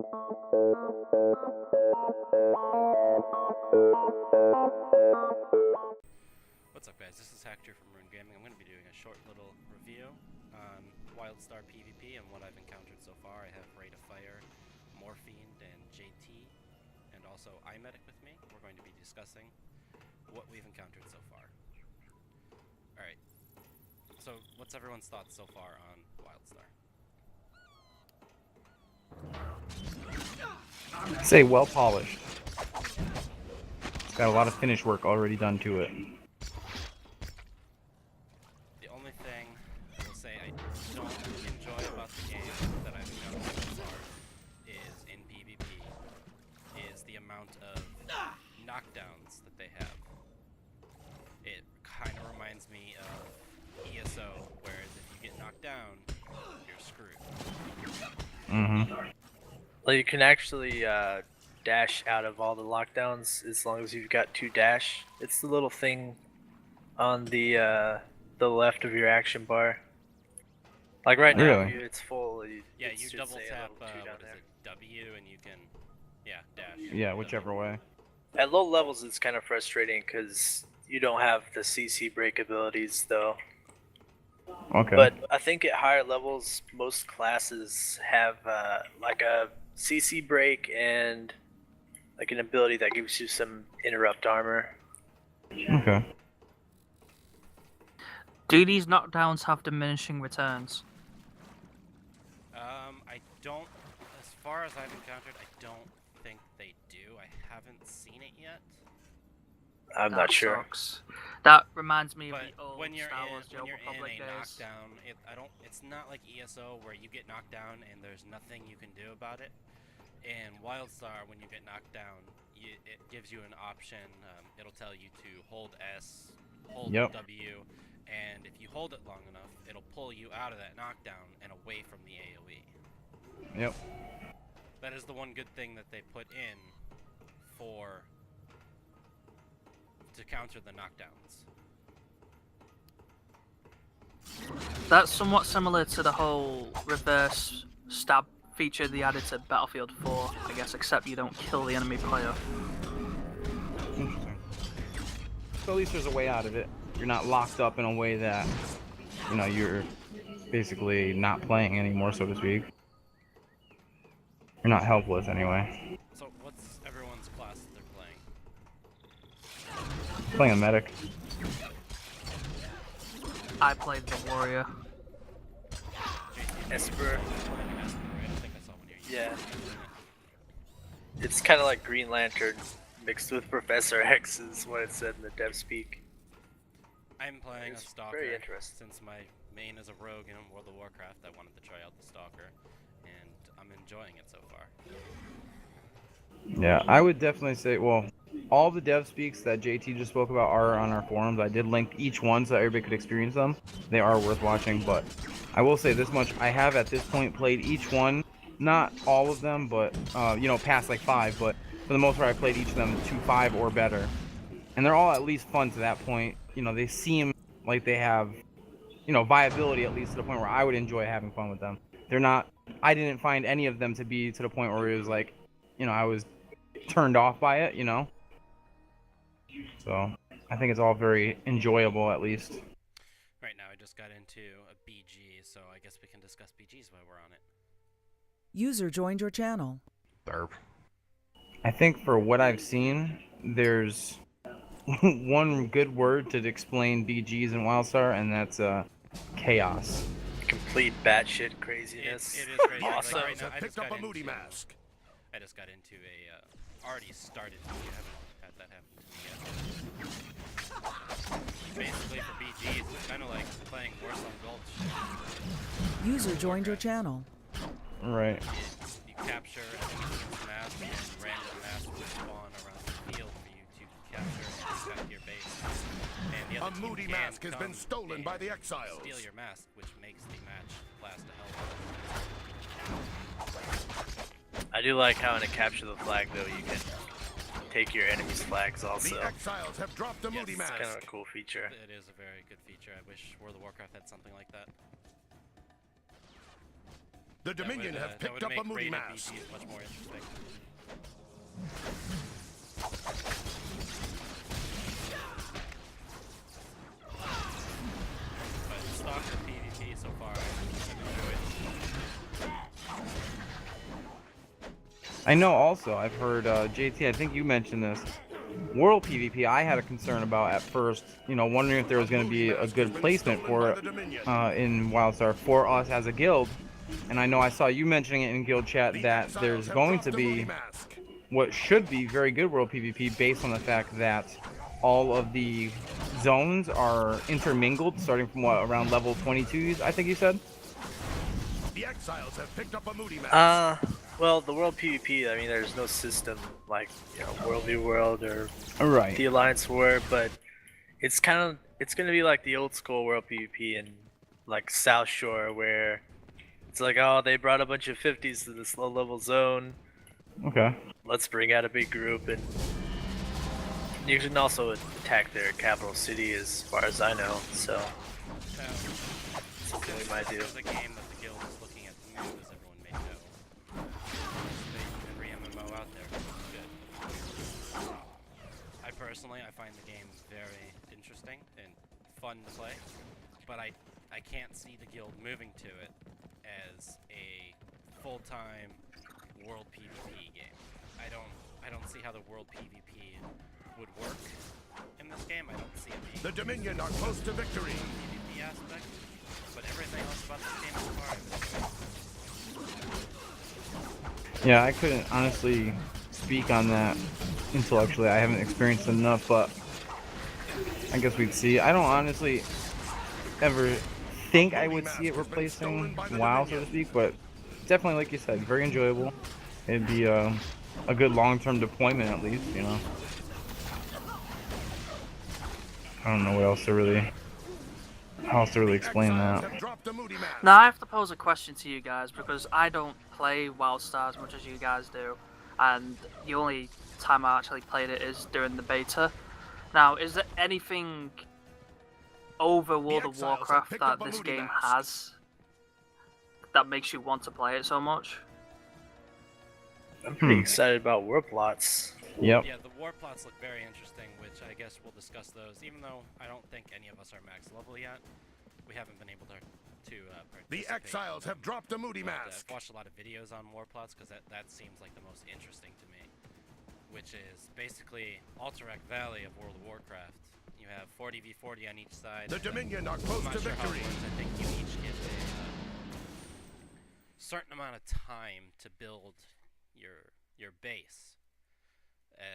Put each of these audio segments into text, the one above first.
What's up, guys? This is Hector from Rune Gaming. I'm going to be doing a short little review on Wildstar PvP and what I've encountered so far. I have Rate of Fire, Morphine, and JT, and also iMedic with me. We're going to be discussing what we've encountered so far. Alright, so what's everyone's thoughts so far on Wildstar? Say well polished. It's got a lot of finish work already done to it. The only thing I will say I don't enjoy about the game that I've encountered so far is in PvP is the amount of knockdowns that they have. It kind of reminds me of ESO, whereas if you get knocked down, you're screwed. Mm-hmm. Well, you can actually dash out of all the lockdowns as long as you've got 2 dash. It's the little thing on the left of your action bar. Like right now, Really? it's full. You double tap what is it, W, and you can, dash. Yeah, whichever way. At low levels, it's kind of frustrating because you don't have the CC break abilities, though. Okay. But I think at higher levels, most classes have like a CC break and like an ability that gives you some interrupt armor. Okay. Do these knockdowns have diminishing returns? I don't, as far as I've encountered, I don't think they do. I haven't seen it yet. I'm not sure. Sucks. That reminds me of But the old when you're Star Wars in Old Republic a days. knockdown, it's not like ESO where you get knocked down and there's nothing you can do about it. In Wildstar, when you get knocked down, it gives you an option. It'll tell you to hold S, hold Yep. W, and if you hold it long enough, it'll pull you out of that knockdown and away from the AoE. Yep. That is the one good thing that they put in to counter the knockdowns. That's somewhat similar to the whole reverse stab feature they added to Battlefield 4, I guess, except you don't kill the enemy player. Interesting. So at least there's a way out of it. You're not locked up in a way that, you're basically not playing anymore, so to speak. You're not helpless anyway. So what's everyone's class that they're playing? Playing a medic. I played the warrior. Esper. I think I saw one here. Yeah. It's kind of like Green Lantern mixed with Professor X is what it said in the dev speak. I'm playing a It's Stalker. very interesting. Since my main is a rogue in World of Warcraft, I wanted to try out the Stalker, and I'm enjoying it so far. Yeah, I would definitely say, well, all the dev speaks that JT just spoke about are on our forums. I did link each one so everybody could experience them. They are worth watching, but I will say this much. I have at this point played each one, not all of them, but, past like 5, but for the most part I played each of them to 5 or better. And they're all at least fun to that point. They seem like they have, viability at least to the point where I would enjoy having fun with them. They're not, I didn't find any of them to be to the point where it was like, I was turned off by it, So, I think it's all very enjoyable, at least. Right now, I just got into a BG, so I guess we can discuss BGs while we're on it. User joined your channel. Derp. I think for what I've seen, there's one good word to explain BGs in Wildstar, and that's chaos. Complete batshit craziness. It is crazy. Awesome. Like right now, Picked up a moody mask. I just got into a already started. You haven't had that happen to me yet. Basically, for BGs, it's kind of like playing Warzone Gulch. User joined your channel. Right. You capture enemies' masks, and random masks will spawn around the field for you to capture and take back to your base. And the other A team moody can mask has been come stolen by the and exiles. steal your mask, which makes the match last a hell of a lot. I do like how in a capture the flag though you can take your enemy's flags also. The exiles have dropped a moody Yes, mask. Kind of a cool feature. It is a very good feature. I wish World of Warcraft had something like that. The Dominion have that picked would up a make moody rated mask. BGs much more interesting. But stock with PvP so far, I've enjoyed. I know also, I've heard, JT, I think you mentioned this. World PvP, I had a concern about at first, you know, wondering if there was going to be a good placement for it in Wildstar for us as a guild. And I know I saw you mentioning it in guild chat that there's going to be what should be very good world PvP based on the fact that all of the zones are intermingled, starting from what, around level 22, I think you said? The exiles have picked up a moody mask. Well, the world PvP, I mean, there's no system like, you know, World v World or Right. the Alliance War, but it's gonna be like the old school world PvP in like South Shore, where it's like, oh, they brought a bunch of 50s to this low level zone. Okay. Let's bring out a big group, and you can also attack their capital city, as far as I know. So that's what we might do. There's a game that the guild is looking at the move, as everyone may know. Every MMO out there is good. I personally, I find the game very interesting and fun to play, but I can't see the guild moving to it as a full-time world PvP game. I don't see how the world PvP would work in this game. I don't see it being The Dominion are close to victory. PvP aspect, but everything else about this game so far. Yeah, I couldn't honestly speak on that intellectually. I haven't experienced enough, but I guess we'd see. I don't honestly ever think I would see it replacing WoW, so to speak, but definitely, like you said, very enjoyable. It'd be a good long-term deployment, at least, you know. I don't know what else to really, how else to really explain that. Now I have to pose a question to you guys because I don't play Wildstar as much as you guys do, and the only time I actually played it is during the beta. Now, is there anything over World of Warcraft that this game has that makes you want to play it so much? I'm pretty excited about war plots. Yep. Yeah, the war plots look very interesting, which I guess we'll discuss those. Even though I don't think any of us are max level yet, we haven't been able to participate. The exiles have dropped a moody But, mask. I've watched a lot of videos on war plots because that seems like the most interesting to me, which is basically Alterac Valley of World of Warcraft. You have 40v40 on each side. The Dominion are close I'm not to sure how it victory. works. I think you each get a certain amount of time to build your base,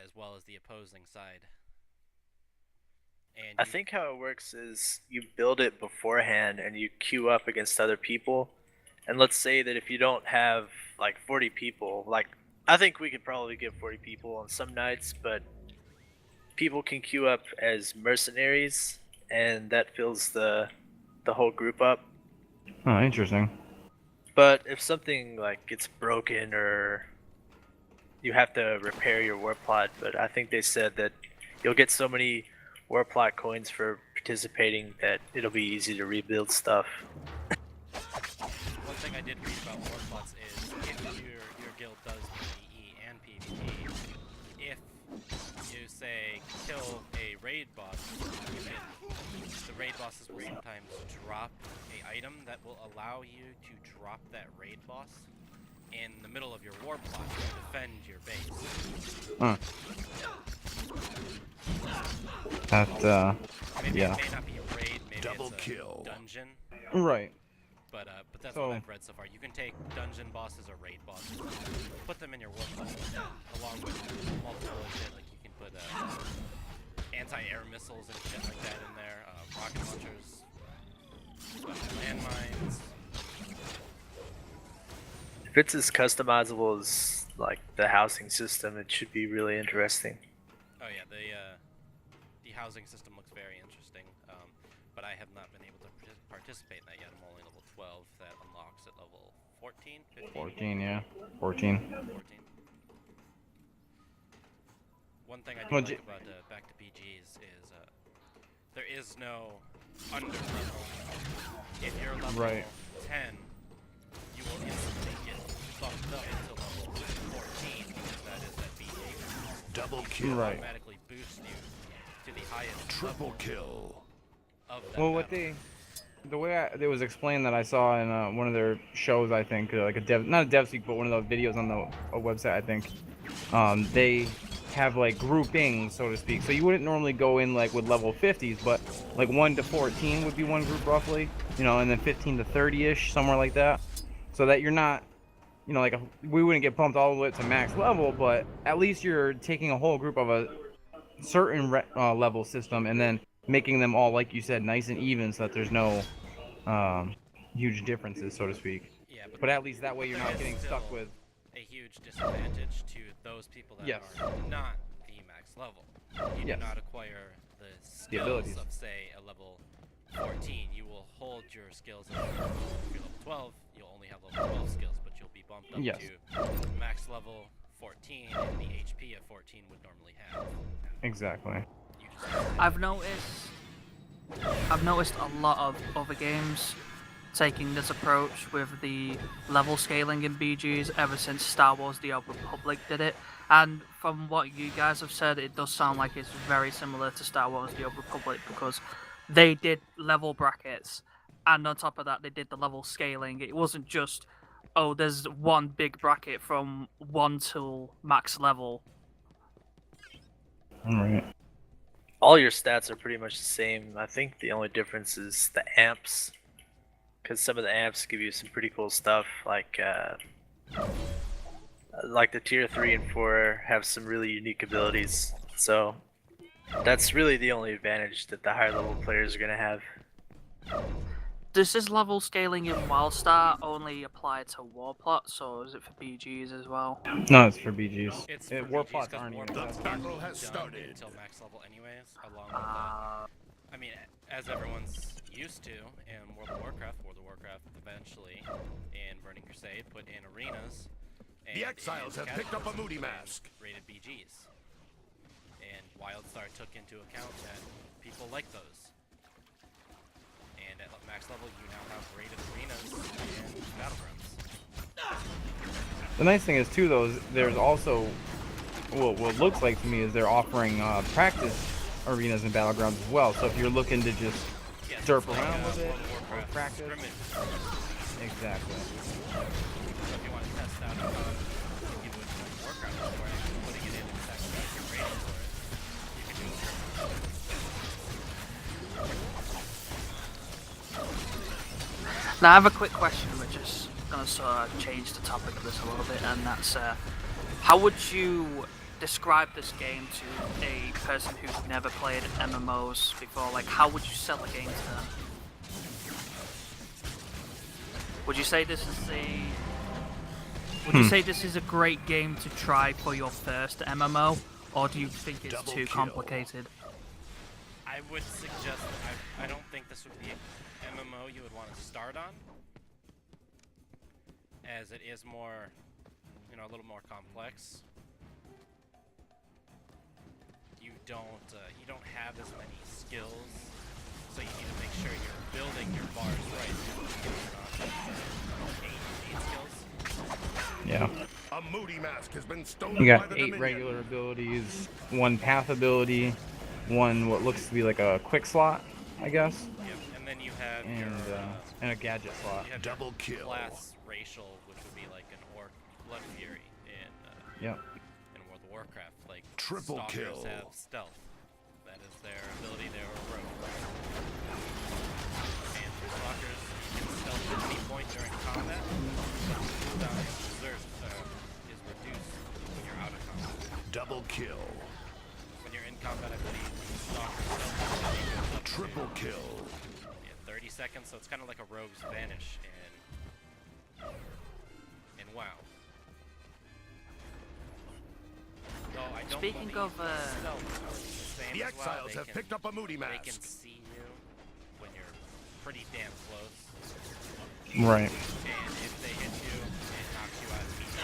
as well as the opposing side. And I think how it works is you build it beforehand and you queue up against other people. And let's say that if you don't have like 40 people, like I think we could probably get 40 people on some nights, but people can queue up as mercenaries, and that fills the whole group up. Oh, interesting. But if something like gets broken or you have to repair your war plot, but I think they said that you'll get so many war plot coins for participating that it'll be easy to rebuild stuff. one thing I did read about war plots is if your guild does PvE and PvP, if you say kill a raid boss, the raid bosses will sometimes drop a item that will allow you to drop that raid boss in the middle of your war plot to defend your base. Huh. That, Maybe yeah. it may not be a raid, maybe Double it's a kill. dungeon, Right. but that's So- what I've read so far. You can take dungeon bosses or raid bosses, put them in your war plot, along with multiple shit, like you can put anti-air missiles and shit like that in there, rocket launchers, landmines. If it's as customizable as like the housing system, it should be really interesting. Oh yeah, the housing system looks very interesting, but I have not been able to participate in that yet. I'm only level 12. That unlocks at level 14, 15? 14, yeah. 14. 14. One thing I do Well, like about back to BGs is there is no under level. If you're level Right. 10, you will instantly get bumped up to level 14 because that is that BG. Double It kill. Right. automatically boosts you to the highest Triple level kill. of that Well, what battle. the way it was explained that I saw in one of their shows, I think, like a dev, not a dev speak, but one of those videos on the a website, I think. They have like groupings, so to speak. So you wouldn't normally go in like with level 50s, but like 1 to 14 would be one group roughly, you know, and then 15 to 30ish, somewhere like that. So that you're not, you know, like we wouldn't get pumped all the way to max level, but at least you're taking a whole group of a certain level system and then making them all, like you said, nice and even, so that there's no huge differences, so to speak. Yeah, But at least that way you're there not is getting stuck still with. a huge disadvantage to those people that Yes. are not the max level. You Yes. do not acquire the skills abilities. of, say, a level 14. You will hold your skills at if you're level 12, you'll only have level 12 skills, but you'll be bumped up Yes. to max level 14 and the HP of 14 would normally have. Exactly. You just I've noticed a lot of other games taking this approach with the level scaling in BGs ever since Star Wars The Old Republic did it. And from what you guys have said, it does sound like it's very similar to Star Wars The Old Republic because they did level brackets, and on top of that, they did the level scaling. It wasn't just, oh, there's one big bracket from 1 till max level. All right. All your stats are pretty much the same. I think the only difference is the amps, because some of the amps give you some pretty cool stuff, like the tier 3 and 4 have some really unique abilities. So that's really the only advantage that the higher level players are gonna have. Does this level scaling in Wildstar only apply to Warplots, or is it for BGs as well? No, it's for BGs. It's It, for war BGs plots 'cause aren't war even plots accessible. can't Battle be has done started. until max level anyways, along with I mean, as everyone's used to in World of Warcraft, eventually, in Burning Crusade, put in arenas. And The Exiles in have picked up a casuals, Moody put in Mask. Rated BGs. And Wildstar took into account that people like those. And at max level, you now have rated arenas and battlegrounds. The nice thing is too, though, is there's also what looks like to me is they're offering practice arenas and battlegrounds as well. So if you're looking to just Yeah, derp it's like, around with it World of or Warcraft practice, scrimmage. exactly. So if you want to test out how you would World of Warcraft before actually putting it in and sacrificing your rating for it, you can do it. Now I have a quick question, which is going to sort of change the topic of this a little bit, and that's how would you describe this game to a person who's never played MMOs before? Like, how would you sell a game to them? Would you say this is a great game to try for your first MMO, or do you think it's Double too kill. complicated? I would suggest, I don't think this would be an MMO you would want to start on, as it is more, a little more complex. You don't have as many skills, so you need to make sure you're building your bars right. Yeah. A Moody Mask has been stolen You by got the 8 Dominion. regular abilities, 1 path ability, 1 what looks to be like a quick slot, I guess, Yep, and then you have and a gadget slot. you have Double your kill. class racial, which would be like an orc blood fury Yep. in World of Warcraft. Like Triple stalkers kill. have stealth. That is their ability. They're a rogue. And for stalkers, you can stealth at any point during combat. But the cooldown is reduced when you're out of combat. Double kill. When you're in combat, I believe stalker stealth ability goes up Triple to, kill. 30 seconds. So it's kind of like a rogue's vanish in WoW. Though I don't Speaking believe of, stealth is the same The as WoW. Exiles They have can- picked up a Moody They can Mask. see you when you're pretty damn close, Right. and if they hit you, it knocks you out immediately.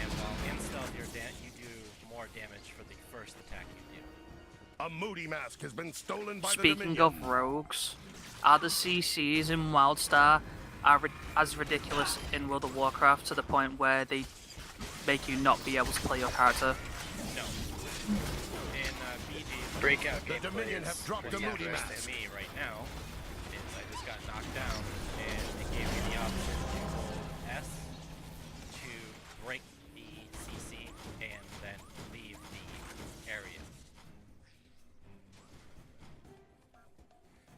And while in stealth, you do more damage for the first attack you do. A Moody Mask has been stolen by the Speaking Dominion. of rogues, are the CCs in Wildstar are as ridiculous in World of Warcraft to the point where they make you not be able to play your character? No. In BG, Breakout The gameplay Dominion is have dropped pretty a moody interesting. mask. to me right now is I just got knocked down and it gave me the option to hold S to break the CC and then leave the area.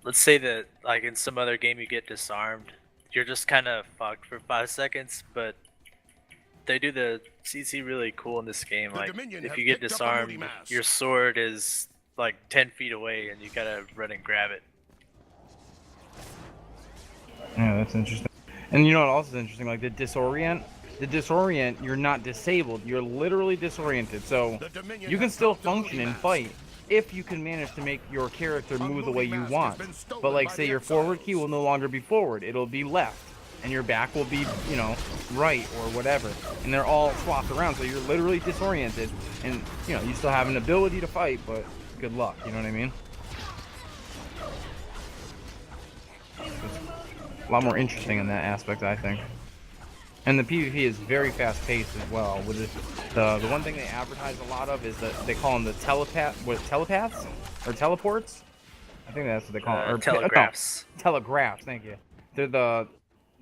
Let's say that, like in some other game, you get disarmed. You're just kind of fucked for 5 seconds, but they do the CC really cool in this game. The Like, Dominion if have you get picked up a moody disarmed, mask. your sword is like 10 feet away, and you gotta run and grab it. Yeah, that's interesting. And you know what else is interesting? Like the disorient. The disorient, you're not disabled. You're literally disoriented. So The Dominion you can have still dropped a moody function and mask. fight if you can manage to make your character move the way moody you mask want. has been stolen But like by say the your forward exiles. key will no longer be forward. It'll be left. And your back will be, you know, right or whatever. And they're all swapped around. So you're literally disoriented. And, you know, you still have an ability to fight, but good luck. You know what I mean? It's a lot more interesting in that aspect, I think. And the PvP is very fast paced as well. With the one thing they advertise a lot of is that they call them the telepaths or teleports. I think that's what they call them. Or Telegraphs. no, telegraphs. Thank you. They're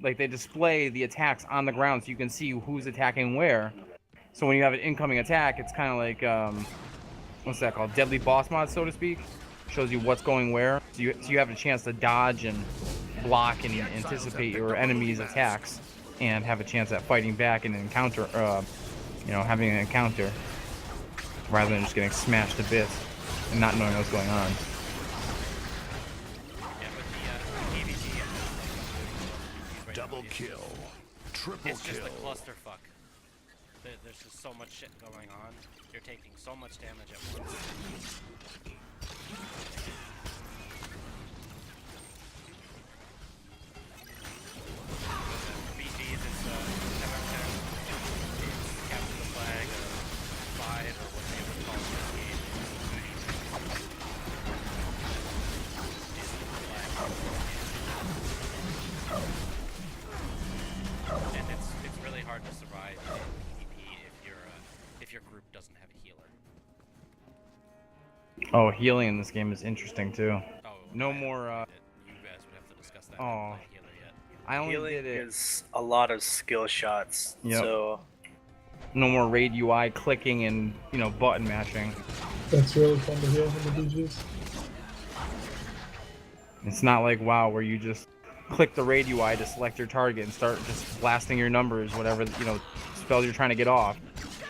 they display the attacks on the ground so you can see who's attacking where. So when you have an incoming attack, it's kind of like what's that called? Deadly boss mod, so to speak. Shows you what's going where. So you have a chance to dodge and block and anticipate your enemy's attacks, and have a chance at fighting back and encounter, you know, having an encounter, rather than just getting smashed to bits and not knowing what's going on. Yeah, but the PvP right Double now kill. Triple it's just kill. a clusterfuck. There's just so much shit going on. You're taking so much damage at once. BGs, it's 10 out of 10. It's capture the flag of 5 or what they would call it in this game. Is the flag. And it's really hard to survive in PvP if your group doesn't have a healer. Oh, healing in this game is interesting too. Oh, No I haven't more, played it. You guys would have to discuss that. I Oh. haven't played healer yet. I only Healing did it. is a lot of skill shots. Yep. So No more raid UI clicking and, you know, button mashing. That's really fun to hear from the BGs. It's not like WoW where you just click the raid UI to select your target and start just blasting your numbers, whatever, you know, spells you're trying to get off.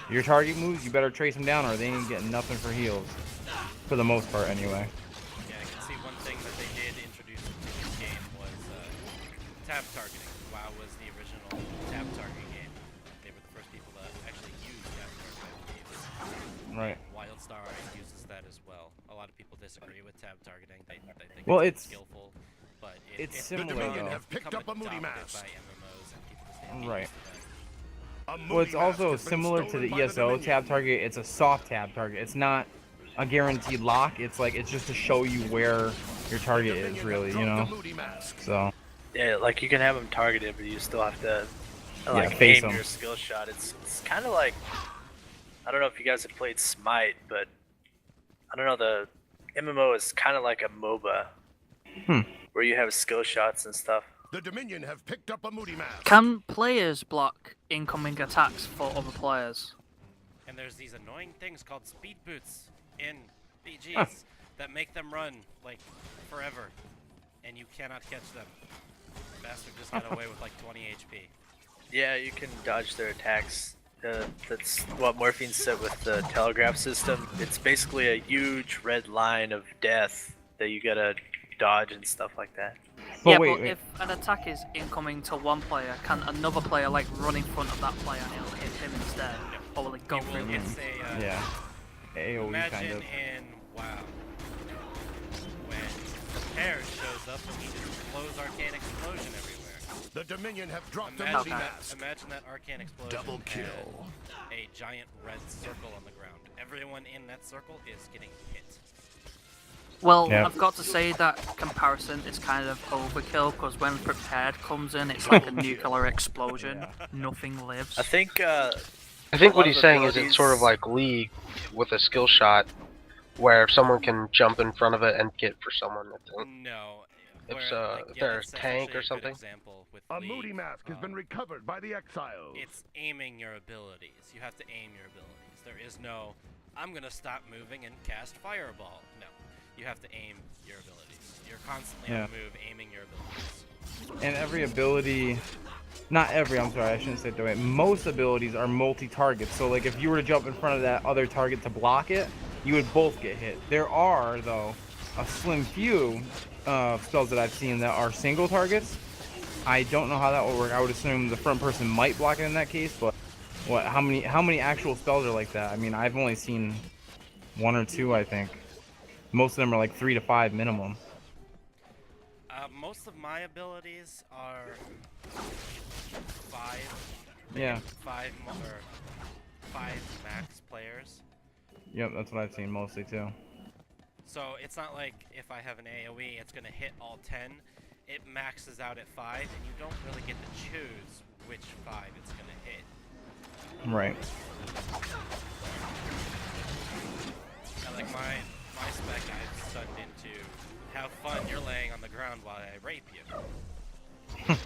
Your target moves, you better trace them down or they ain't getting nothing for heals. For the most part, anyway. Yeah, I can see one thing that they did introduce into this game was tab targeting. WoW was the original tab targeting game. They were the first people to actually use tab targeting games. Right. Wildstar uses that as well. A lot of people disagree with tab targeting. They think Well, it's it's- skillful, but it's The similar, Dominion though. have picked up a moody mask. by MMOs and people just can't get Right. used to that. A Well, it's moody mask also has been similar to stolen the by ESO Dominion. tab target. It's a soft tab target. It's not a guaranteed lock. It's like, it's just to show you where your target Dominion is, have really, you dropped know? a moody mask. So, yeah, like you can have them targeted, but you still have to like face aim 'em. your skill shot. It's kind of like, I don't know if you guys have played Smite, but I don't know, the MMO is kind of like a MOBA, where you have skill shots and stuff. The Dominion have picked up a moody mask. Can players block incoming attacks for other players? And there's these annoying things called speed boots in BGs that make them run like forever, and you cannot catch them. Bastard just got away with like 20 HP. Yeah, you can dodge their attacks. That's what Morphine said with the telegraph system. It's basically a huge red line of death that you gotta dodge and stuff like that. but Yeah, wait, but wait. if an attack is incoming to one player, can another player like run in front of that player and it'll hit him instead? Or will it go It through will, him? it's a Yeah. AoE imagine kind of. in WoW when Prepared shows up and he just blows arcane explosion everywhere. The Dominion have dropped a moody Imagine, mask. imagine that arcane explosion Double had kill. a giant red circle on the ground. Everyone in that circle is getting hit. Well, Yep. I've got to say that comparison is kind of overkill because when prepared comes in, it's like a nuclear explosion. Nothing lives. I think I think a what lot he's of saying is it's sort of abilities- like League with a skill shot, where someone can jump in front of it and get for someone. I think. No. It's, where, if they're that's a tank actually or a good something. example with A League. moody mask has been recovered by the exiles. It's aiming your abilities. You have to aim your abilities. There is no, I'm gonna stop moving and cast Fireball. No. You have to aim your abilities. You're constantly on the move, aiming your abilities. And every ability, not every, I'm sorry, I shouldn't say it that way. Most abilities are multi-target. So like if you were to jump in front of that other target to block it, you would both get hit. There are, though, a slim few spells that I've seen that are single targets. I don't know how that will work. I would assume the front person might block it in that case, but what? How many actual spells are like that? I mean, I've only seen 1 or 2, I think. Most of them are like 3 to 5 minimum. Most of my abilities are 5. Yeah. 5 max players. Yep, that's what I've seen mostly too. So it's not like if I have an AoE, it's gonna hit all 10. It maxes out at 5, and you don't really get to choose which 5 it's gonna hit. Right. And like my spec, I've stunned into have fun. You're laying on the ground while I rape you.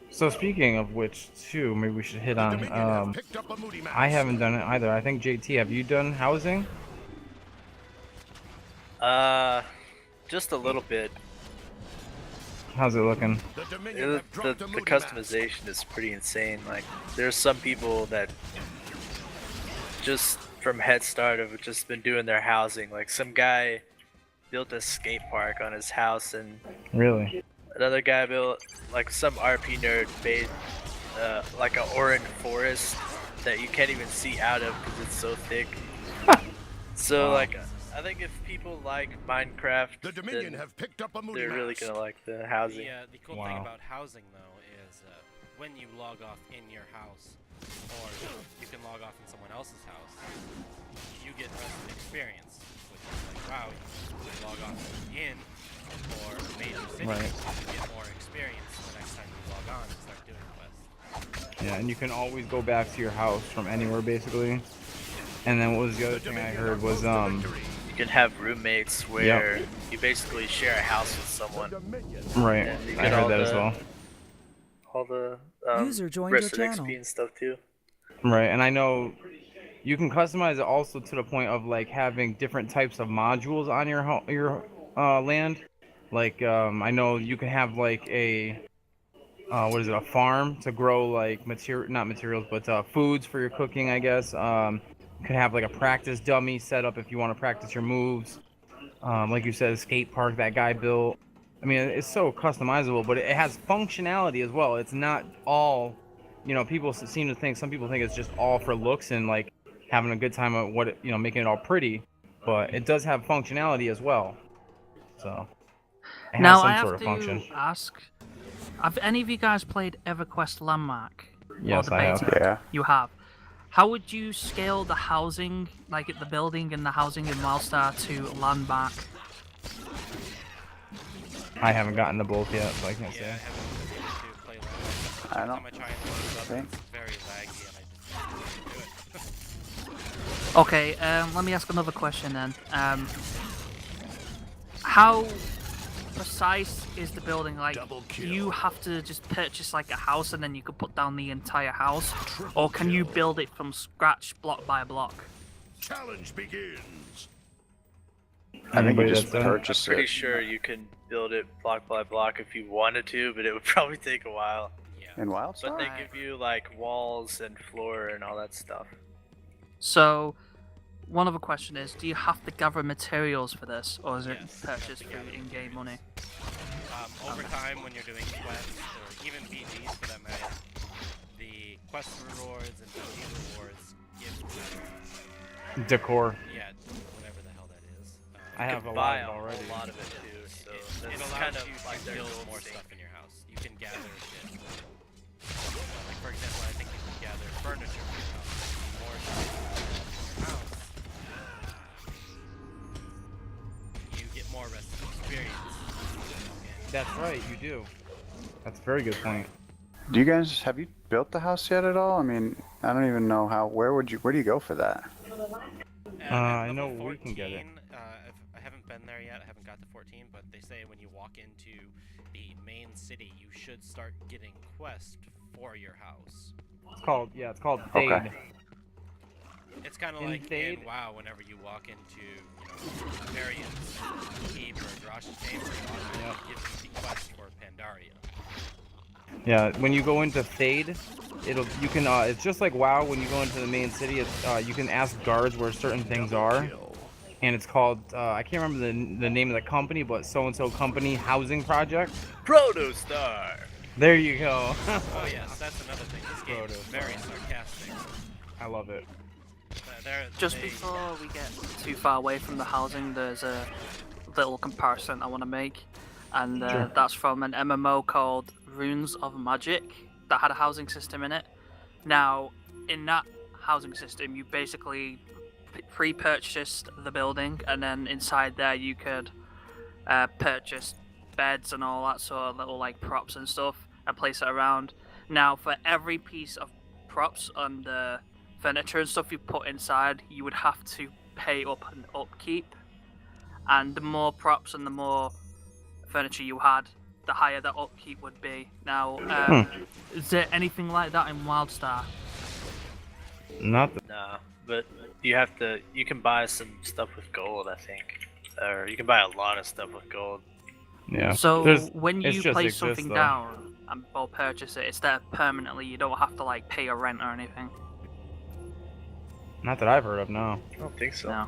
So speaking of which, too, maybe we should hit The on. Dominion have picked up a moody mask. I haven't done it either. I think JT, have you done housing? Just a little bit. How's it looking? The Dominion have The dropped a moody customization is pretty insane. Like, there's some people that just from Head Start have just been doing their housing. Like, some guy built a skate park on his house, and Really? another guy built, like, some RP nerd made like an orange forest that you can't even see out of because it's so thick. So, Wow. like, I think if people like Minecraft, The Dominion then have picked up a moody they're really mask. gonna like the housing. The cool thing about housing, though, is when you log off in your house, or you can log off in someone else's house, you get an experience. Which is like, wow, you log off in or a major city, Right. you get more experience the next time you log on and start doing quests. Yeah, and you can always go back to your house from anywhere, basically. And then what was the other thing I heard was You can have roommates where you basically share a house with someone. right. And you I get heard all that as the- well. All the User joined your rest of channel. XP and stuff too. Right, and I know you can customize it also to the point of like having different types of modules on your land. Like I know you can have like a what is it, a farm to grow like not materials, but foods for your cooking, I guess. You can have like a practice dummy set up if you want to practice your moves. Like you said, a skate park that guy built. I mean, it's so customizable, but it has functionality as well. It's not all, you know, people seem to think, some people think it's just all for looks and like having a good time at what, you know, making it all pretty, but it does have functionality as well. So it has Now some I have sort of to function. ask: have any of you guys played EverQuest Landmark? Or Yes, the I have. beta? Yeah. You have. How would you scale the housing, like the building and the housing in Wildstar to Landmark? I haven't gotten to both yet, so I can't Yeah, I say. haven't been able to play Landmark. I Every don't time I try and load it up, think. it's very laggy, and I just can't do it. Okay, let me ask another question then. How precise is the building? Like, Double do kill. you have to just purchase like a house and then you could put down the entire house, or can you build it from scratch, block by block? Challenge begins. I think Anybody you that's just done it? purchase Pretty it. sure you can build it block by block if you wanted to, but it would probably take a while. Yeah. In But Wildstar? they give you like walls and floor and all that stuff. So, one other question is: do you have to gather materials for this, or is it Yes, purchased you through have to gather in-game money? Over time, when you're doing quests, or even BGs for that matter, the quest rewards and BG rewards give Decor. yeah, whatever the hell that is. I have a You can lot buy of it a already. whole lot of it too, so it that's allows kind of you like to their build gold more stake. stuff in your house. You can gather shit. Like for example, I think you can gather furniture for your house. More shit in your house. That's right, you do. That's a very good point. Do you guys have you built the house yet at all? I mean, I don't even know how. Where do you go for that? I know we can get it. I haven't been there yet. I haven't got to 14, but they say when you walk into the main city, you should start getting quests for your house. It's called Thade. Okay. It's kind of like in WoW, whenever you walk into, Varian's Keep or Drash's Chamber, it gives you the quest for Pandaria. Yeah, when you go into Thade, it's just like WoW. When you go into the main city, you can ask guards where certain things are, and it's called I can't remember the name of the company, but so and so company housing project. Protostar. There you go. Oh yes, that's another thing. This game is very sarcastic. I love it. Just before we get too far away from the housing, there's a little comparison I want to make, and that's from an MMO called Runes of Magic that had a housing system in it. Now, in that housing system, you basically pre-purchased the building, and then inside there you could purchase beds and all that sort of little like props and stuff and place it around. Now, for every piece of props on the furniture and stuff you put inside, you would have to pay up an upkeep, and the more props and the more furniture you had, the higher the upkeep would be. Now, is there anything like that in Wildstar? Not the... Nah, but you can buy some stuff with gold, I think, or you can buy a lot of stuff with gold. Yeah. So when you place though. something down or purchase it, it's there permanently. You don't have to like pay a rent or anything. Not that I've heard of, no. I don't think so. No.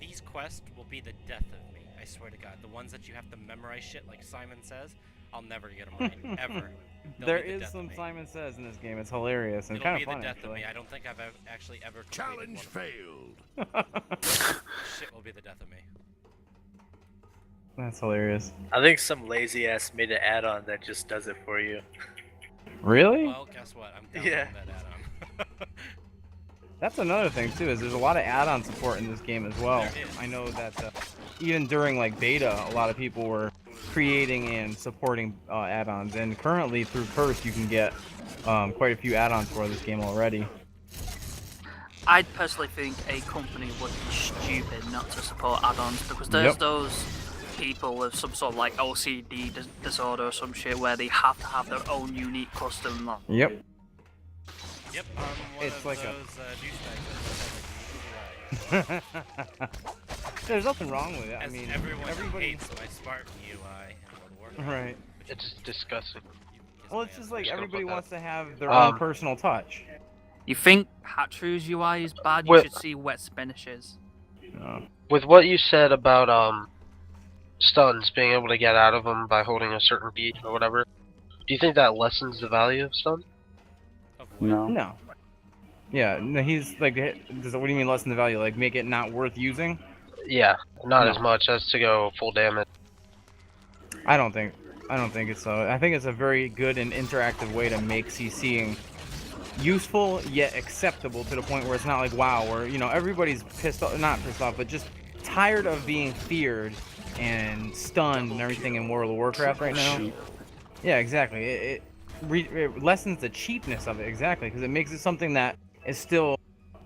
These quests will be the death of me. I swear to God. The ones that you have to memorize shit, like Simon Says, I'll never get them right ever. There is some Simon Says in this game. It's hilarious and kind of fun. It'll be the death actually. of me. I don't think I've actually ever Challenge failed. Shit will be the death of me. That's hilarious. I think some lazy ass made an add-on that just does it for you. Really? Well, guess what? I'm downloading that add-on. That's another thing too. Is there's a lot of add-on support in this game as well. There is. I know that even during like beta, a lot of people were creating and supporting add-ons, and currently through Curse you can get quite a few add-ons for this game already. I personally think a company would be stupid not to support add-ons, because there's those people with some sort of like OCD disorder or some shit where they have to have their own unique custom. Yep. Yep, it's like those There's nothing wrong with it. I As mean, everybody hates my smart UI in World of Warcraft. Right. It's disgusting. Well, it's just like Just gonna everybody put wants that. to have their own personal touch. You think Hatru's UI is bad? You Well- should see Wet Spinish's. With what you said about stuns, being able to get out of them by holding a certain beat or whatever, do you think that lessens the value of stun? No. No. Yeah, no, he's like, what do you mean lessen the value? Like make it not worth using? Yeah, not No. as much as to go full damage. I don't think it's so. I think it's a very good and interactive way to make CCing useful yet acceptable to the point where it's not like WoW, where everybody's not pissed off, but just tired of being feared and stunned and everything in World of Warcraft right now. Yeah, exactly. It lessens the cheapness of it, exactly, because it makes it something that is still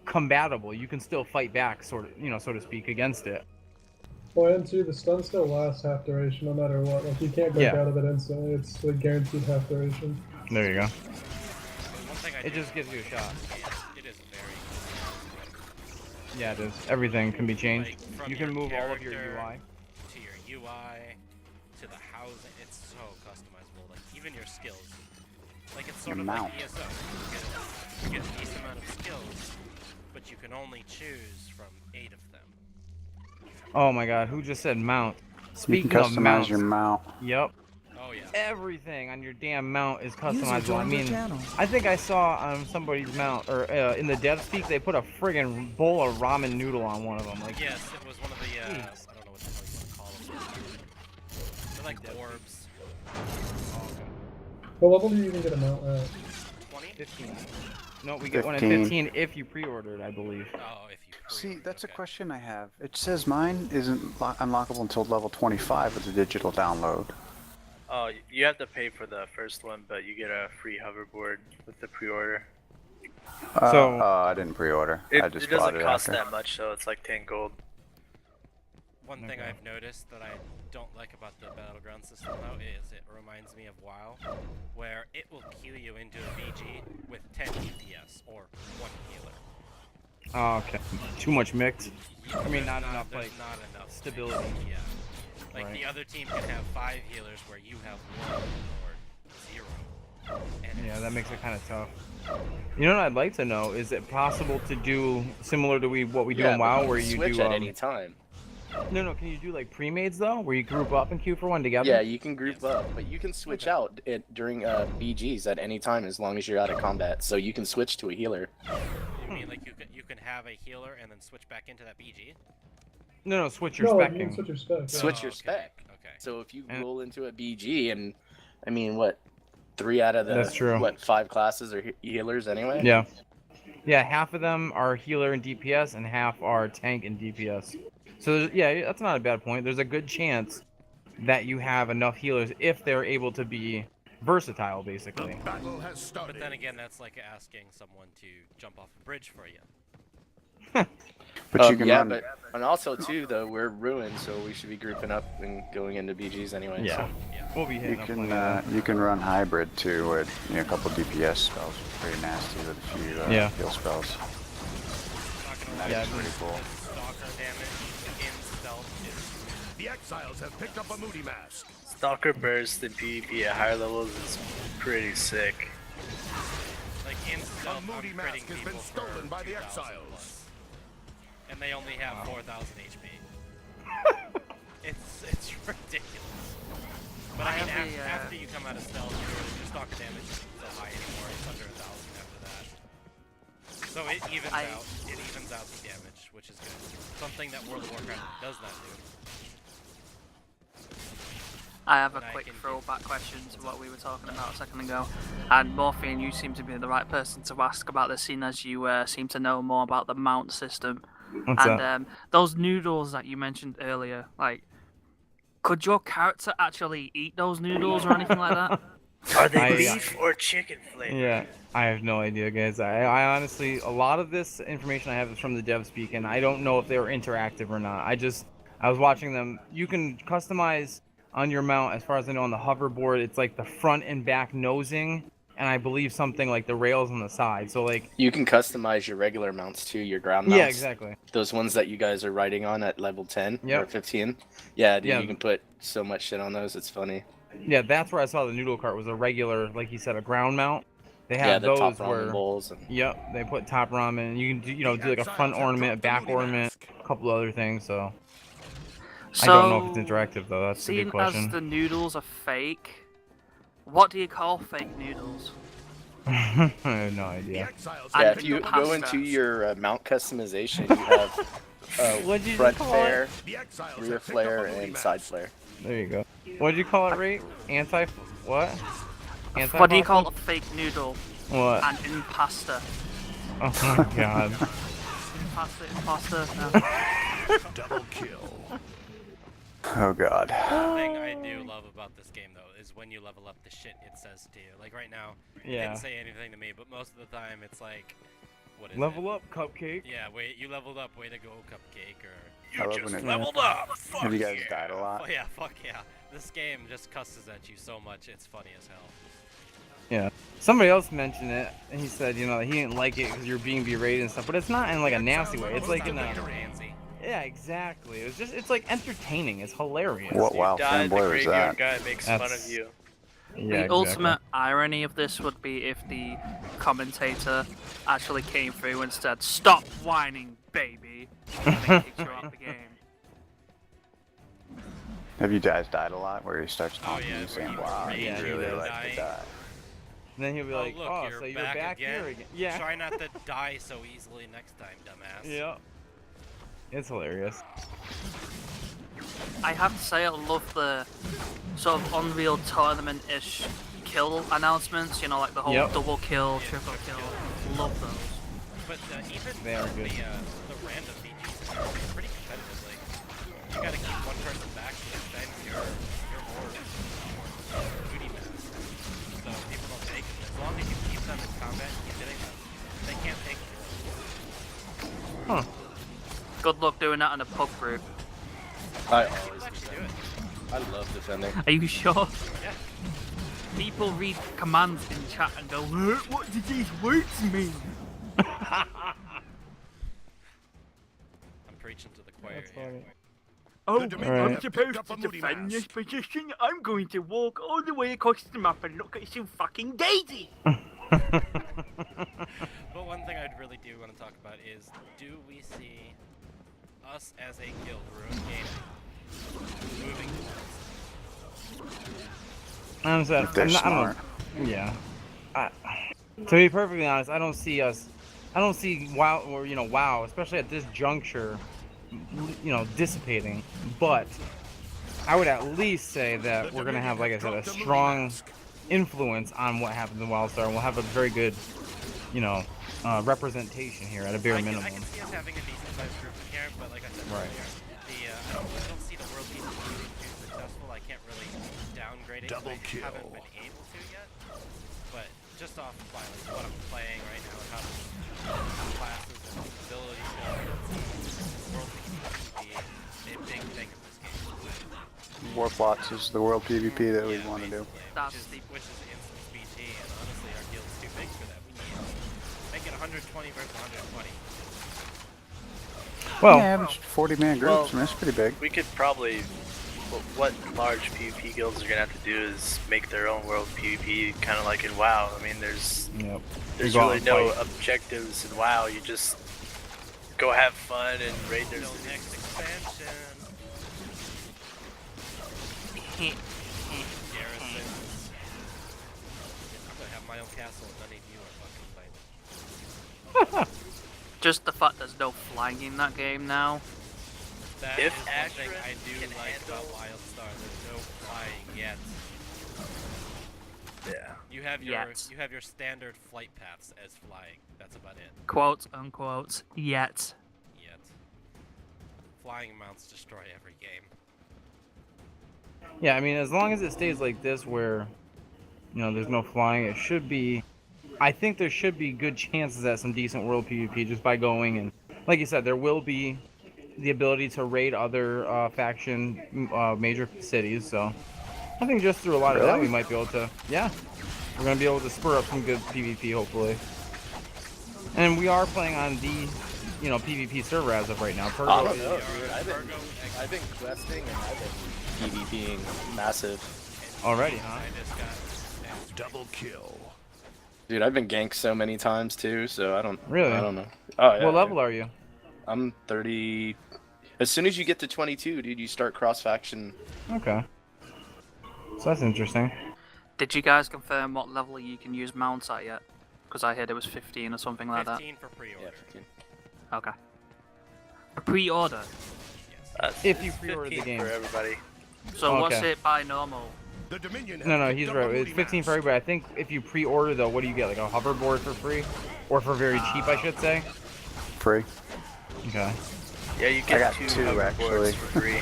combatable. You can still fight back, sort of, so to speak, against it. Well, and too, the stun still lasts half duration no matter what. Like, you can't break out of it instantly. It's like guaranteed half duration. There you go. One thing It just gives you a shot. It is very. Yeah, it is. Everything can be changed. Like, from You can your move all of your character UI. to your UI to the housing. It's so customizable. Like even your skills. Like it's sort Your of mount. like ESO. You get a decent amount of skills, but you can only choose from 8 of them. Oh my god, who just said mount? You Speaking can of customize mounts, your mount. yep. Oh yeah. Everything on your damn mount is User customizable. I joined your mean, channel. I think I saw on somebody's mount, or in the dev speak, they put a friggin' bowl of ramen noodle on one of them. Like, Yes, it was one of the. I Jeez. don't know what the hell you want to call them. They're like orbs. What level do you even get a mount at? 20? 15. No, we get one at 15. 15 if you pre-ordered, I believe. Oh, if you. See, that's a Okay. question I have. It says mine isn't unlockable until level 25 with the digital download. Oh, you have to pay for the first one, but you get a free hoverboard with the pre-order. So- I didn't pre-order. I It just doesn't bought it cost after. that much, so it's like 10 gold. One thing Okay. I've noticed that I don't like about the battleground system though is it reminds me of WoW, where it will queue you into a BG with 10 DPS or 1 healer. Oh, okay. Too much mix. I mean, There's not enough, there's like, not enough stability. mix, Yeah. Like Right. the other team can have 5 healers where you have 1 or 0. And Yeah, it that makes it sucks. kind of tough. You know what I'd like to know? Is it possible to do similar to what we do Yeah, in but WoW, you where can you switch do at any time. No, can you do like pre-mades though, where you group up and queue for one together? Yeah, you can group Yes. up, but you can switch Okay. out during BGs at any time as long as you're out of combat. So you can switch to a healer. You mean like you can have a healer and then switch back into that BG? No, switch your No, you can specking. switch your spec. Yeah. Switch your okay. spec. Okay. So if you And- roll into a BG and, I mean, what, 3 out of the That's true. 5 classes are healers anyway? Yeah. Yeah, half of them are healer and DPS, and half are tank and DPS. So yeah, that's not a bad point. There's a good chance that you have enough healers if they're able to be versatile, The basically. battle has started. But then again, that's like asking someone to jump off a bridge for you. But you can yeah, run. but and also too though we're ruined, so we should be grouping up and going into BGs anyway. Yeah. So. We'll be You hitting up can plenty of you can run hybrid too with a couple DPS spells. Pretty nasty with a few Yeah. heal spells. Not gonna lie, That Yeah, is pretty cool. the stalker damage in stealth The exiles have picked up a moody mask. Stalker burst in PvP at higher levels is pretty sick. is like in stealth. I'm moody critting mask has been people stolen for by the 2,000 exiles. plus. And they only have 4,000 HP. it's ridiculous. But I mean, have a, after you come out of stealth, your stalker damage isn't so high anymore. It's under 1,000 after that. So it evens out. It evens out the damage, which is good. Something that World of Warcraft does not do. I have a And I quick can do- throwback question to what we were talking about a second ago. And Morphine, you seem to be the right person to ask about this, seeing as you seem to know more about the mount system. What's And that? those noodles that you mentioned earlier, like, could your character actually eat those noodles or anything like that? Are they I- beef or chicken flavor? Yeah, I have no idea, guys. I honestly, a lot of this information I have is from the dev speak, and I don't know if they were interactive or not. I was watching them. You can customize on your mount, as far as I know, on the hoverboard. It's like the front and back nosing, and I believe something like the rails on the side. So like, You can customize your regular mounts too, your ground mounts. yeah, exactly. Those ones that you guys are riding on at level 10 or Yep. 15. Yeah, dude, Yeah. you can put so much shit on those. It's funny. Yeah, that's where I saw the noodle cart was a regular, like you said, a ground mount. They Yeah, have the top those ramen where, bowls. And... yep, they put top ramen. And you can do, do like a The front exiles have ornament, a dropped the back moody ornament, mask. a couple other things. So So, I don't know if it's interactive though. That's a seeing good question. as the noodles are fake, what do you call fake noodles? I have no The idea. exiles I Yeah, have if picked you up a pasta. go moody into mask. your mount customization, you have What'd you front call flare, The exiles rear have picked up flare, a moody and mask. side flare. There you go. What'd you call it, Rate? Anti what? Anti What do you call a fake noodle? What? And impasta. Oh my god. Impasta. No. Double kill. Oh god. The thing I do love about this game, though, is when you level up, the shit it says to you. Like right now, it Yeah. didn't say anything to me, but most of the time it's like, what is Level it? up, cupcake. Yeah, wait, you leveled up, way to go, cupcake, or I you love just when it- leveled up. Fuck Have you guys yeah. died a lot? Oh yeah, fuck yeah. This game just cusses at you so much, it's funny as hell. Yeah. Somebody else mentioned it, and he said, he didn't like it because you're being berated and stuff, but it's not in like a nasty way. It's like in a. Fancy. Yeah, exactly. It's like entertaining. It's hilarious. What WoW Die, the fanboy was graveyard that? guy makes fun That's- of you. Yeah, The exactly. ultimate irony of this would be if the commentator actually came through and said, "Stop whining, baby," and then kicked you out the game. Have you guys died a lot where he starts Oh, talking yeah, and where saying, you wow, rage you and really then like die. to die? And then he'll be Oh, like, look, oh, you're so you're back back again? here again. Yeah. Try not to die so easily next time, dumbass. Yeah. It's hilarious. I have to say, I love the sort of Unreal Tournament-ish kill announcements. Like the whole Yep. double kill, triple kill. Love those. But even They are good. the random BGs are pretty competitive. Like, you gotta keep one person back to defend your orb duty mask. So people don't take it. As long as you keep them in combat and keep hitting them, they can't take it. Huh. Good luck doing that in a pub group. I always do that. I love defending. Are you sure? Yeah. People read commands in chat and go, what did these words mean? I'm preaching to the choir That's here. funny. Oh, The Dominion I'm have picked up a Moody mask. position. I'm going to walk all the way across the map and look at some fucking daisy. But one thing I'd really do want to talk about is, do we see us as a guild, Ruin Gaming, moving Honestly, If they're smart. Yeah. To be perfectly honest, I don't see WoW, or WoW, especially at this juncture, dissipating. But I would at least say that we're gonna have, like I said, a strong influence on what happens in Wildstar, and we'll have a very good, representation here at a bare minimum. I can see us having a decent sized group in here, but like I said Right. earlier, I don't see the world being too successful. I can't really downgrade it. Double I kill. haven't been able to yet. But just off of like what I'm playing right now and how the classes and abilities go, world PvP is a big thing in this game. Warplots is the world PvP that we want to do. Yeah, which is instant speed and honestly our guild's too big for that. We need make it 120 versus 120. Well, Yeah, there's 40-man groups. I mean, that's pretty big. We could probably. What large PvP guilds are gonna have to do is make their own world PvP, kind of like in WoW. I mean, there's go out really and no fight. objectives in WoW. You just go have fun and raid their Until cities. next expansion. Garrisons. I'm gonna have my own castle and none of you are fucking playing. Just the fact there's no flying in that game now. That If is one thing Ashran I do can like about handle- Wildstar. There's no flying yet. Yeah. You have Yet. your standard flight paths as flying. That's about it. Quote unquote, yet. Yet. Flying mounts destroy every game. Yeah, I mean, as long as it stays like this, where there's no flying, it should be. I think there should be good chances at some decent world PvP just by going, and like you said, there will be the ability to raid other faction major cities. So I think just through a lot of that, we might be able to. Yeah, we're gonna be able to spur up some good PvP hopefully. And we are playing on the PvP server as of right now. I Purgo don't is- know, dude. I've been questing and I've been PvPing massive. already, huh? I just got Double kill. Dude, I've been ganked so many times too, so I don't Really? I don't know. Oh yeah. What level are you? I'm 30. As soon as you get to 22, dude, you start cross faction. Okay. So that's interesting. Did you guys confirm what level you can use mounts at yet? Because I heard it was 15 or something like that. 15 for pre-order. Yeah, 15. Okay. A pre-order. If you pre-order the 15 game. for everybody. So what's Okay. it by normal? The Dominion have No, picked he's up a right. It's Moody 15 for mask. everybody. I think if you pre-order though, what do you get? Like a hoverboard for free, or for very cheap, I should say. Free. Okay. Yeah, you I get got 2 two, hoverboards actually. for free.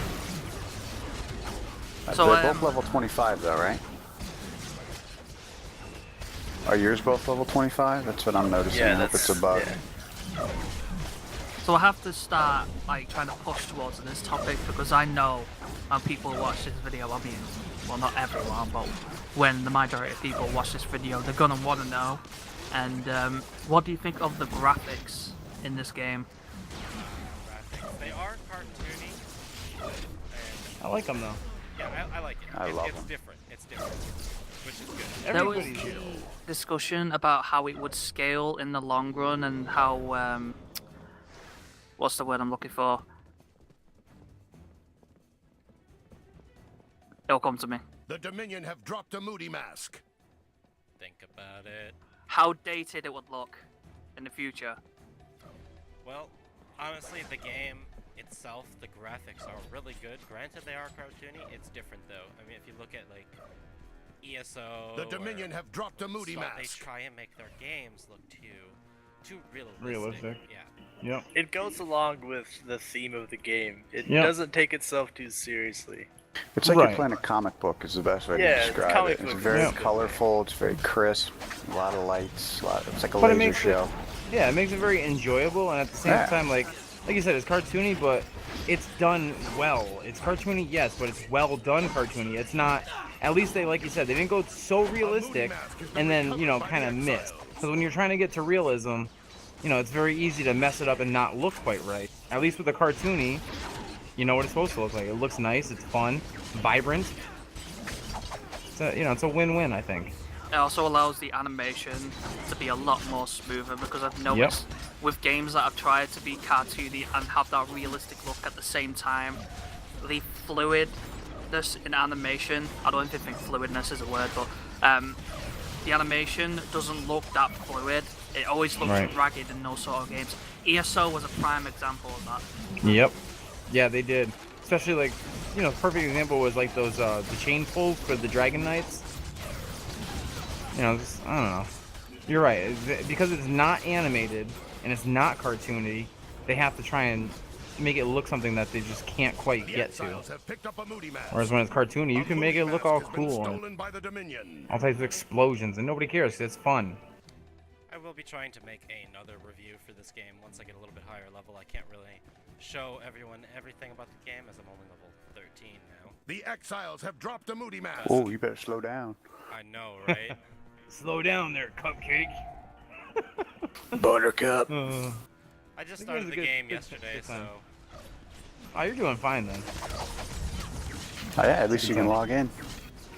So, They're both level 25 though, right? Are yours both level 25? That's what I'm noticing. Yeah, I hope that's it's a bug. yeah. So I have to start like trying to push towards this topic because I know when people watch this video, I mean, well not everyone, but when the majority of people watch this video, they're gonna want to know. And what do you think of the graphics in this game? Graphics. They are cartoony. And I like them though. yeah, I like it. I love it's them. different. It's different. Which is good. There was Everybody's discussion about how it would scale in the long run and how what's the word I'm looking for? It'll come to me. The Dominion have dropped a Moody mask. Think about it. How dated it would look in the future. Well, honestly, the game itself, the graphics are really good. Granted, they are cartoony. It's different though. I mean, if you look at like ESO, The Dominion have dropped a Moody they mask. try and make their games look too too realistic. Realistic. Yeah. Yep. It goes along with the theme of the game. It Yep. doesn't take itself too seriously. It's like Right. you're playing a comic book is the best way Yeah, to it's describe comic it. It's book. very Yeah. colorful, it's very crisp, a lot of lights, it's like a But it laser makes show. Yeah, it makes it very enjoyable, and at the same Yeah. time, like you said, it's cartoony, but it's done well. It's cartoony, yes, but it's well done cartoony. It's not. At least they, like you said, they didn't go so realistic, and then kind of missed. Because when you're trying to get to realism, it's very easy to mess it up and not look quite right. At least with the cartoony, you know what it's supposed to look like. It looks nice, it's fun, vibrant. It's a win-win, I think. It also allows the animation to be a lot more smoother because I've noticed with games that have tried to be cartoony and have that realistic look at the same time, the fluidness in animation, I don't even think fluidness is a word, but the animation doesn't look that fluid. It always looks Right. ragged in those sort of games. ESO was a prime example of that. Yep. Yeah, they did. Especially like, perfect example was like those the chain pulls for the Dragon Knights. I don't know. You're right. Because it's not animated and it's not cartoony, they have to try and make it look something that they just can't quite get to. Whereas when it's cartoony, you can make it look all cool and all types of explosions, and nobody cares. It's fun. I will be trying to make another review for this game once I get a little bit higher level. I can't really show everyone everything about the game as I'm only level 13 now. The exiles have dropped a moody mask. Oh, you better slow down. I know, right? Slow down there, Cupcake. Buttercup. I just started the game yesterday, so... Oh, you're doing fine then. Oh, yeah, at least you can log in.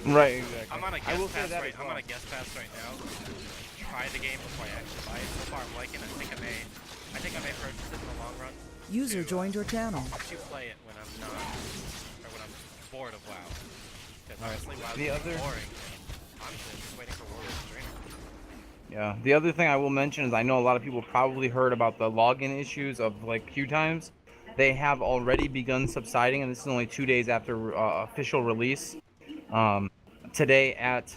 Right, exactly. I'm on a I will guest say pass that right. as I'm well. on a guest pass right now. Try the game before I actually buy it. So far, I'm liking it. I think I may purchase it in the long run. User joined your channel. To play it when I'm not, or when I'm bored of WoW. Because honestly, WoW The is other- boring. Honestly, I'm just waiting for Warrior Stream. Yeah. The other thing I will mention is I know a lot of people probably heard about the login issues of like queue times. They have already begun subsiding, and this is only 2 days after official release. Today at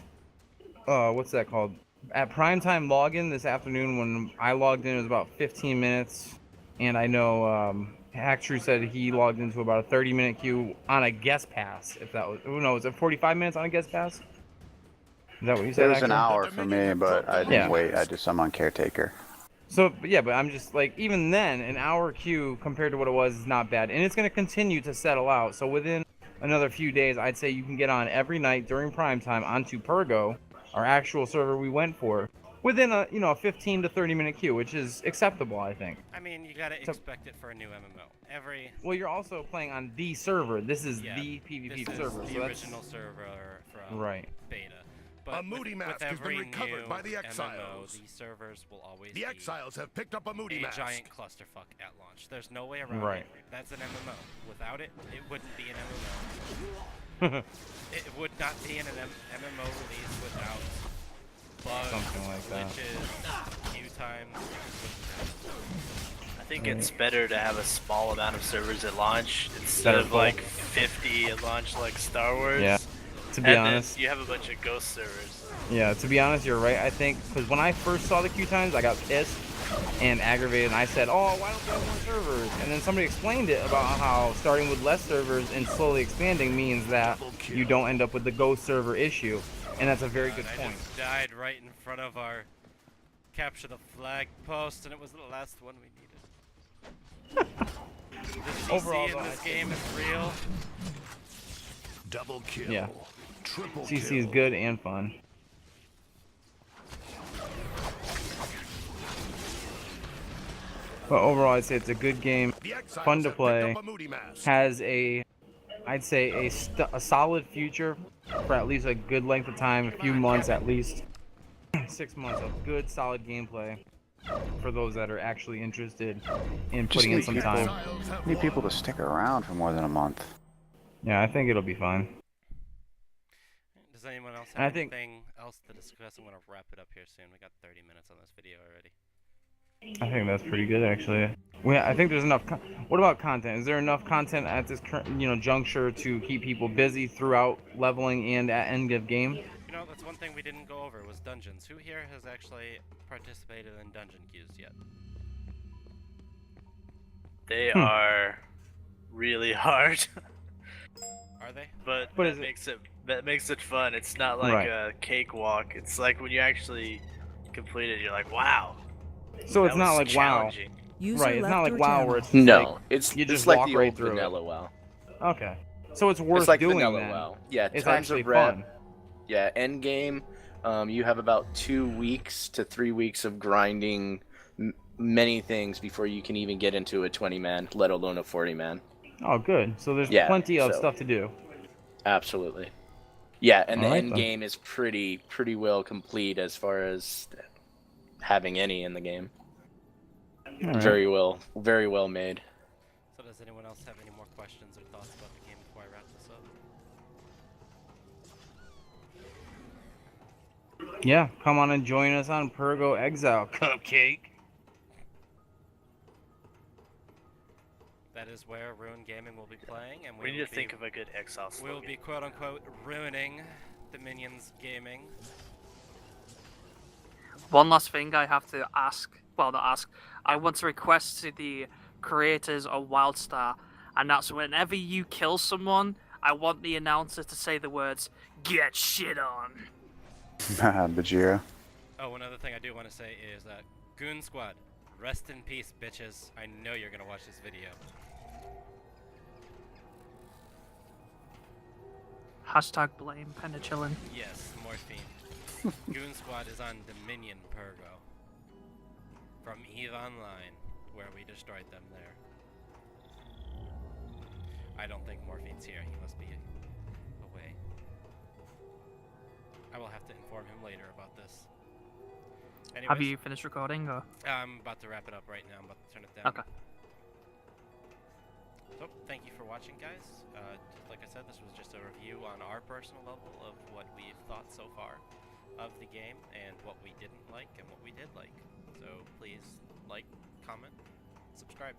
what's that called? At primetime login this afternoon, when I logged in, it was about 15 minutes, and I know Hacktrue said he logged into about a 30-minute queue on a guest pass. If that was, was it 45 minutes on a guest pass? Is that what you said? It was an Hacktrue? hour for me, but I didn't Yeah. wait. I'm on caretaker. So, but yeah, but I'm just like, even then, an hour queue compared to what it was is not bad. And it's going to continue to settle out. So within another few days, I'd say you can get on every night during prime time onto Purgo, our actual server we went for, within a, a 15 to 30 minute queue, which is acceptable, I think. I mean, you gotta expect it for a new MMO. Well, you're also playing on the server. This is the PvP this server. is so the that's original server from right. beta. But A moody with mask has been every recovered new by the MMO, exiles. the servers will always The be exiles have picked up a moody a mask. giant clusterfuck at launch. There's no way around Right. it. That's an MMO. Without it, it wouldn't be an MMO. It would not be an MMO release without bugs, Something like that. glitches, queue times. I think it's better to have a small amount of servers at launch instead of like 50 at launch like Star Wars. Yeah. To be And honest. then you have a bunch of ghost servers. Yeah, to be honest, you're right. I think because when I first saw the queue times, I got pissed and aggravated, and I said, "Oh, why don't they have more servers?" And then somebody explained it about how starting with less servers and slowly expanding means that you don't end up with the ghost server issue, and that's a very good I point. just died right in front of our capture the flag post, and it was the last one we needed. The CC Overall, in though, this I game is real. Double kill. Yeah. Triple CC kill. is good and fun. But overall, I'd say it's a good game, The exiles fun to have picked play, up a moody mask. has I'd say a solid future for at least a good length of time, a few months at least. 6 months of good, solid gameplay for those that are actually interested in Just putting in need some people- time. Need people to stick around for more than a month. Yeah, I think it'll be fine. Does anyone else And I have think- anything else to discuss? I'm gonna wrap it up here soon. We got 30 minutes on this video already. I think that's pretty good, actually. I think there's enough. What about content? Is there enough content at this current, juncture to keep people busy throughout leveling and at end of game? You know, the That's one thing we didn't go over was dungeons. Who here has actually participated in dungeon queues yet? They are really hard, Are they? but What that is it? makes it fun. It's not like Right. a cakewalk. It's like when you actually complete it, you're like, wow. So it's that not was like WoW. challenging. User Right, it's left not like your WoW channel. where it's No, like, it's you just like walk the right old through vanilla WoW. okay. So it's worth It's like doing vanilla then. WoW. Yeah, It's times actually of rep. fun. Yeah, end game. You have about 2 weeks to 3 weeks of grinding many things before you can even get into a 20-man, let alone a 40-man. Oh, good. So there's Yeah, plenty of so- stuff to do. Absolutely. Yeah, and the Alright end then. game is pretty well complete as far as having any in the game. Alright. Very well made. So does anyone else have any more questions or thoughts about the game before I wrap this up? Yeah, come on and join us on Purgo Exile, Cupcake. That is where Ruin Gaming will be playing, and We need to think of a good Exile we will slogan. be quote unquote ruining Dominions Gaming. One last thing I have to ask, well, not ask, I want to request to the creators of Wildstar, and that's whenever you kill someone, I want the announcer to say the words, "Get shit on." Bajira. Oh, one other thing I do want to say is that Goon Squad, rest in peace, bitches. I know you're gonna watch this video. Hashtag blame penicillin. Yes, morphine. Goon Squad is on Dominion Purgo. From EVE Online, where we destroyed them there. I don't think Morphine's here. He must be away. I will have to inform him later about this. Anyways, Have you finished recording, or? I'm about to wrap it up right now. I'm about to turn it down. Okay. So, thank you for watching, guys. Like I said, this was just a review on our personal level of what we've thought so far of the game and what we didn't like and what we did like. So please like, comment, subscribe.